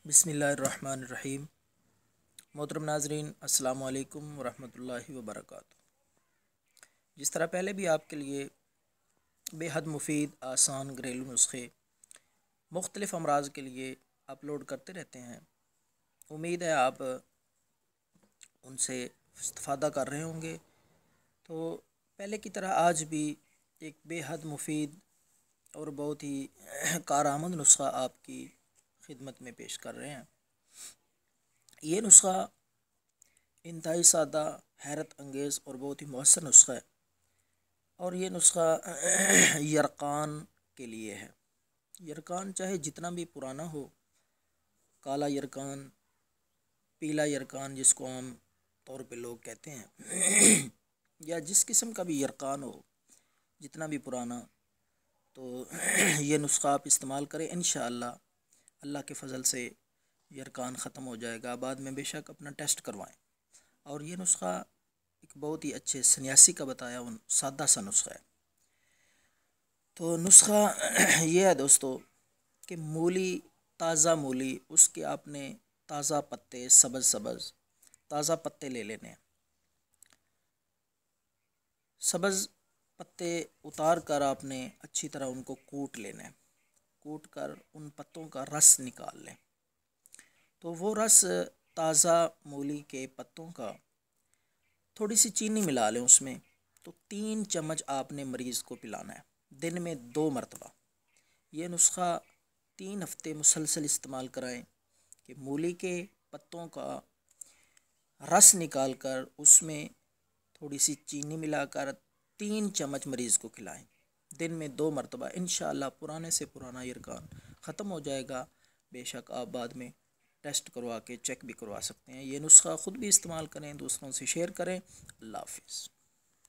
بسم اللہ الرحمن الرحیم۔ محترم ناظرین، السلام علیکم ورحمۃ اللہ وبرکاتہ۔ جس طرح پہلے بھی آپ کے لیے بے حد مفید آسان گھریلو نسخے مختلف امراض کے لیے اپلوڈ کرتے رہتے ہیں، امید ہے آپ ان سے استفادہ کر رہے ہوں گے۔ تو پہلے کی طرح آج بھی ایک بے حد مفید اور بہت ہی کارآمد نسخہ آپ کی خدمت میں پیش کر رہے ہیں۔ یہ نسخہ انتہائی سادہ، حیرت انگیز اور بہت ہی مؤثر نسخہ ہے، اور یہ نسخہ یرقان کے لیے ہے۔ یرقان چاہے جتنا بھی پرانا ہو، کالا یرقان، پیلا یرقان جس کو عام طور پہ لوگ کہتے ہیں، یا جس قسم کا بھی یرقان ہو، جتنا بھی پرانا، تو یہ نسخہ آپ استعمال کریں، انشاءاللہ اللہ کے فضل سے یرقان ختم ہو جائے گا۔ بعد میں بے شک اپنا ٹیسٹ کروائیں۔ اور یہ نسخہ ایک بہت ہی اچھے سنیاسی کا بتایا ہوا سادہ سا نسخہ ہے۔ تو نسخہ یہ ہے دوستو کہ مولی، تازہ مولی، اس کے آپ نے تازہ پتے، سبز تازہ پتے لے لینے ہیں۔ سبز پتے اتار کر آپ نے اچھی طرح ان کو کوٹ لینا ہے۔ کوٹ کر ان پتوں کا رس نکال لیں۔ تو وہ رس تازہ مولی کے پتوں کا تھوڑی سی چینی ملا لیں اس میں، تو 3 چمچ آپ نے مریض کو پلانا ہے، دن میں 2 مرتبہ۔ یہ نسخہ 3 ہفتے مسلسل استعمال کرائیں کہ مولی کے پتوں کا رس نکال کر اس میں تھوڑی سی چینی ملا کر 3 چمچ مریض کو کھلائیں، دن میں 2 مرتبہ۔ انشاءاللہ پرانے سے پرانا یرقان ختم ہو جائے گا۔ بے شک آپ بعد میں ٹیسٹ کروا کے چیک بھی کروا سکتے ہیں۔ یہ نسخہ خود بھی استعمال کریں، دوستوں سے شیئر کریں۔ اللہ حافظ۔